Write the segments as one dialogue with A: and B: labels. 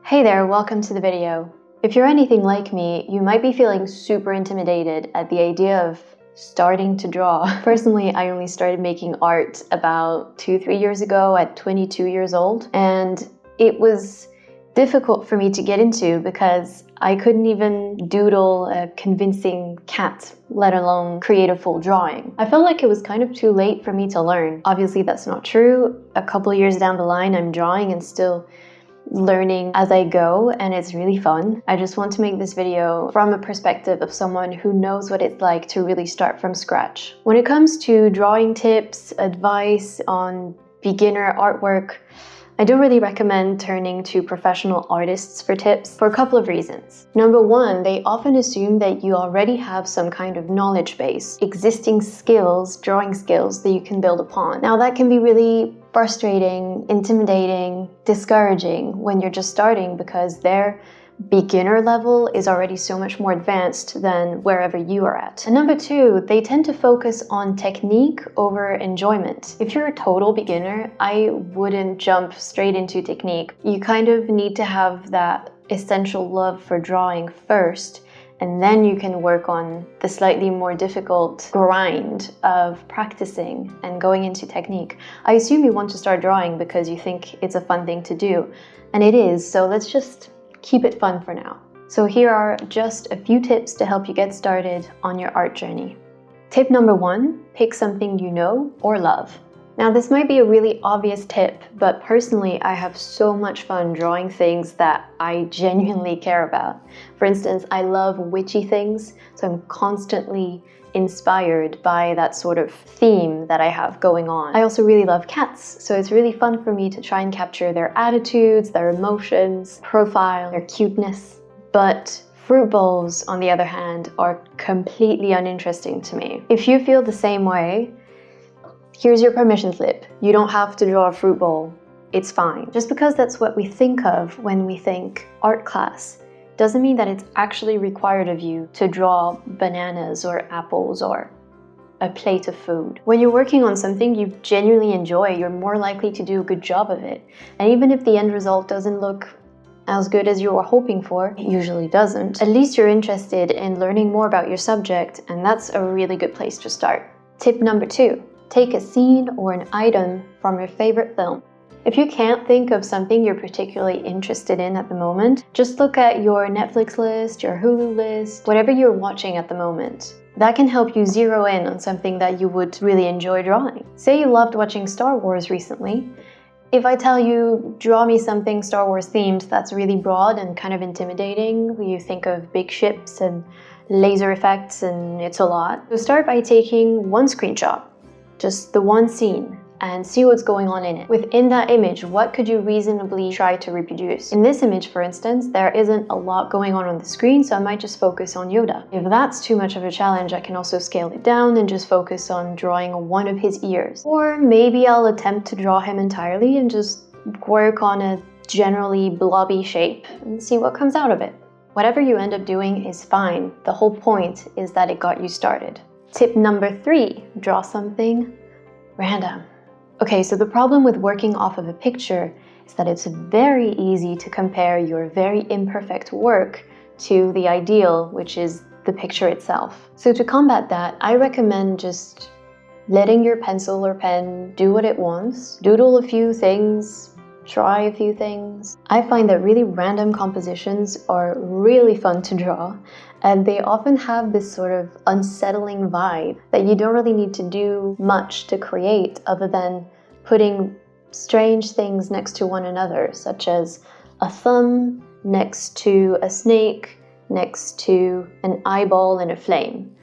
A: Hey there, welcome to the video. If you're anything like me, you might be feeling super intimidated at the idea of starting to draw. Personally, I only started making art about 2-3 years ago at 22 years old, and it was difficult for me to get into because I couldn't even doodle a convincing cat, let alone create a full drawing. I felt like it was kind of too late for me to learn. Obviously, that's not true. A couple years down the line, I'm drawing and still learning as I go, and it's really fun. I just want to make this video from a perspective of someone who knows what it's like to really start from scratch. When it comes to drawing tips, advice on beginner artwork, I don't really recommend turning to professional artists for tips for a couple of reasons. Number one, they often assume that you already have some kind of knowledge base, existing skills, drawing skills that you can build upon. Now that can be really frustrating, intimidating, discouraging when you're just starting because their beginner level is already so much more advanced than wherever you are at. And number two, they tend to focus on technique over enjoyment. If you're a total beginner, I wouldn't jump straight into technique. You kind of need to have that essential love for drawing first, and then you can work on the slightly more difficult grind of practicing and going into technique. I assume you want to start drawing because you think it's a fun thing to do, and it is, so let's just keep it fun for now. So here are just a few tips to help you get started on your art journey. Tip number one, pick something you know or love. Now this might be a really obvious tip, but personally I have so much fun drawing things that I genuinely care about. For instance, I love witchy things, so I'm constantly inspired by that sort of theme that I have going on. I also really love cats, so it's really fun for me to try and capture their attitudes, their emotions, profile, their cuteness. But fruit bowls, on the other hand, are completely uninteresting to me. If you feel the same way, here's your permission slip. You don't have to draw a fruit bowl. It's fine. Just because that's what we think of when we think art class doesn't mean that it's actually required of you to draw bananas or apples or a plate of food. When you're working on something you genuinely enjoy, you're more likely to do a good job of it. And even if the end result doesn't look as good as you were hoping for, it usually doesn't, at least you're interested in learning more about your subject, and that's a really good place to start. Tip number two, take a scene or an item from your favorite film. If you can't think of something you're particularly interested in at the moment, just look at your Netflix list, your Hulu list, whatever you're watching at the moment. That can help you zero in on something that you would really enjoy drawing. Say you loved watching Star Wars recently. If I tell you, draw me something Star Wars themed that's really broad and kind of intimidating, you think of big ships and laser effects and it's a lot. So start by taking one screenshot, just the one scene, and see what's going on in it. Within that image, what could you reasonably try to reproduce? In this image, for instance, there isn't a lot going on the screen, so I might just focus on Yoda. If that's too much of a challenge, I can also scale it down and just focus on drawing one of his ears. Or maybe I'll attempt to draw him entirely and just work on a generally blobby shape and see what comes out of it. Whatever you end up doing is fine. The whole point is that it got you started. Tip number three, draw something random. Okay, so the problem with working off of a picture is that it's very easy to compare your very imperfect work to the ideal, which is the picture itself. So to combat that, I recommend just letting your pencil or pen do what it wants, doodle a few things, try a few things. I find that really random compositions are really fun to draw, and they often have this sort of unsettling vibe that you don't really need to do much to create other than putting strange things next to one another, such as a thumb next to a snake, next to an eyeball and a flame.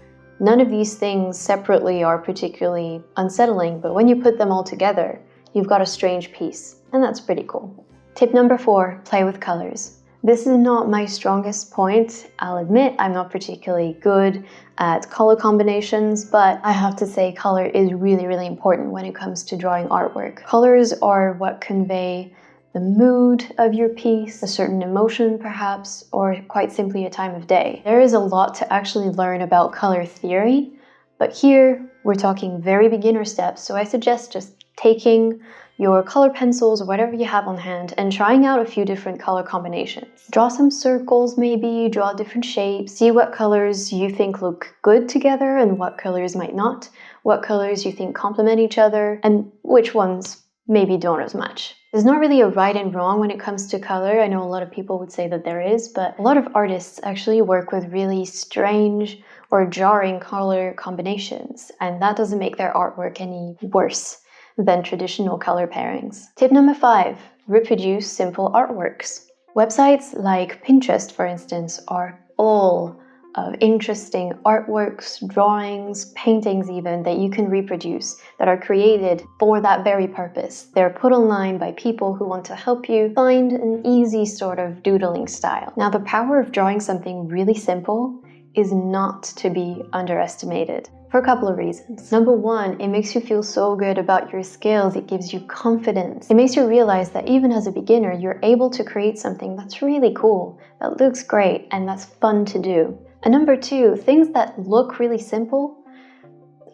A: None of these things separately are particularly unsettling, but when you put them all together, you've got a strange piece, and that's pretty cool. Tip number four, play with colors. This is not my strongest point. I'll admit I'm not particularly good at color combinations, but I have to say color is really, really important when it comes to drawing artwork. Colors are what convey the mood of your piece, a certain emotion perhaps, or quite simply a time of day. There is a lot to actually learn about color theory, but here we're talking very beginner steps, so I suggest just taking your color pencils or whatever you have on hand and trying out a few different color combinations. Draw some circles maybe, draw different shapes, see what colors you think look good together and what colors might not, what colors you think complement each other, and which ones maybe don't as much. There's not really a right and wrong when it comes to color. I know a lot of people would say that there is, but a lot of artists actually work with really strange or jarring color combinations, and that doesn't make their artwork any worse than traditional color pairings. Tip number 5, reproduce simple artworks. Websites like Pinterest, for instance, are full of interesting artworks, drawings, paintings even, that you can reproduce, that are created for that very purpose. They're put online by people who want to help you find an easy sort of doodling style. Now, the power of drawing something really simple is not to be underestimated for a couple of reasons. Number 1, it makes you feel so good about your skills. It gives you confidence. It makes you realize that even as a beginner, you're able to create something that's really cool, that looks great, and that's fun to do. And number 2, things that look really simple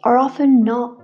A: are often not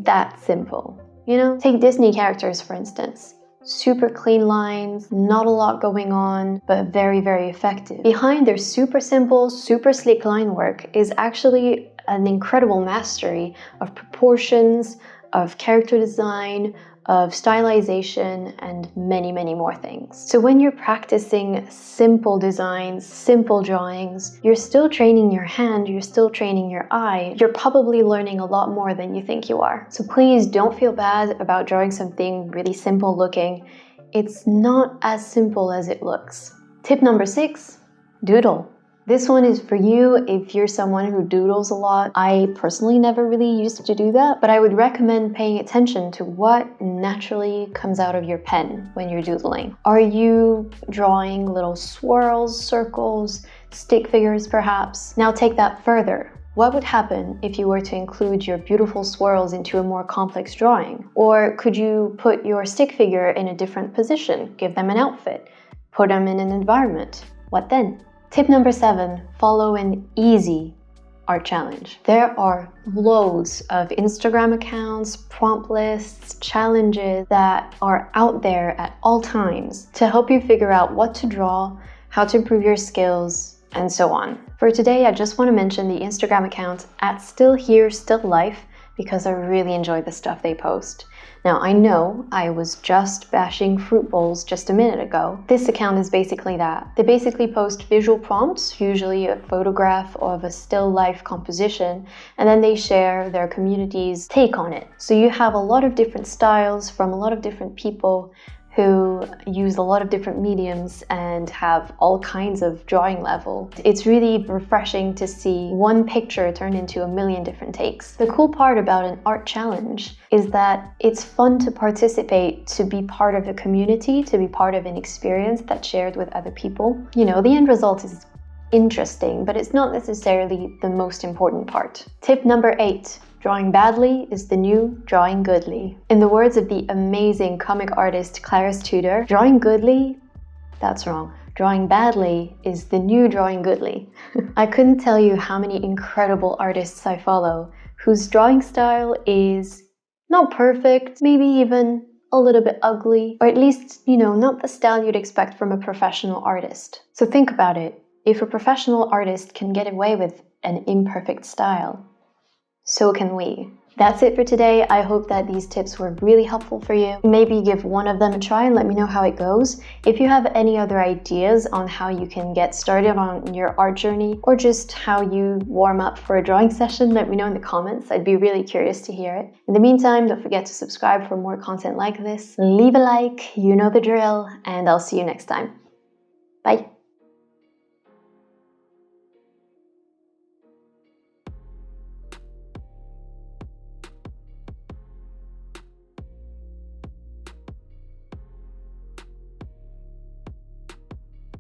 A: that simple. You know, take Disney characters, for instance. Super clean lines, not a lot going on, but very, very effective. Behind their super simple, super sleek line work is actually an incredible mastery of proportions, of character design, of stylization, and many, many more things. So when you're practicing simple designs, simple drawings, you're still training your hand, you're still training your eye. You're probably learning a lot more than you think you are. So please don't feel bad about drawing something really simple looking. It's not as simple as it looks. Tip number 6, doodle. This one is for you if you're someone who doodles a lot. I personally never really used to do that, but I would recommend paying attention to what naturally comes out of your pen when you're doodling. Are you drawing little swirls, circles, stick figures perhaps? Now take that further. What would happen if you were to include your beautiful swirls into a more complex drawing? Or could you put your stick figure in a different position, give them an outfit, put them in an environment? What then? Tip number 7, follow an easy art challenge. There are loads of Instagram accounts, prompt lists, challenges that are out there at all times to help you figure out what to draw, how to improve your skills, and so on. For today, I just want to mention the Instagram account @StillHereStillLife because I really enjoy the stuff they post. Now, I know I was just bashing fruit bowls just a minute ago. This account is basically that. They basically post visual prompts, usually a photograph of a still life composition, and then they share their community's take on it. So you have a lot of different styles from a lot of different people who use a lot of different mediums and have all kinds of drawing level. It's really refreshing to see one picture turn into a million different takes. The cool part about an art challenge is that it's fun to participate, to be part of a community, to be part of an experience that's shared with other people. You know, the end result is interesting, but it's not necessarily the most important part. Tip number 8. Drawing badly is the new drawing goodly. In the words of the amazing comic artist Clarice Tudor, drawing goodly? That's wrong. Drawing badly is the new drawing goodly. I couldn't tell you how many incredible artists I follow whose drawing style is not perfect, maybe even a little bit ugly, or at least, you know, not the style you'd expect from a professional artist. So think about it. If a professional artist can get away with an imperfect style, so can we. That's it for today. I hope that these tips were really helpful for you. Maybe give one of them a try and let me know how it goes. If you have any other ideas on how you can get started on your art journey, or just how you warm up for a drawing session, let me know in the comments. I'd be really curious to hear it. In the meantime, don't forget to subscribe for more content like this. Leave a like, you know the drill, and I'll see you next time. Bye.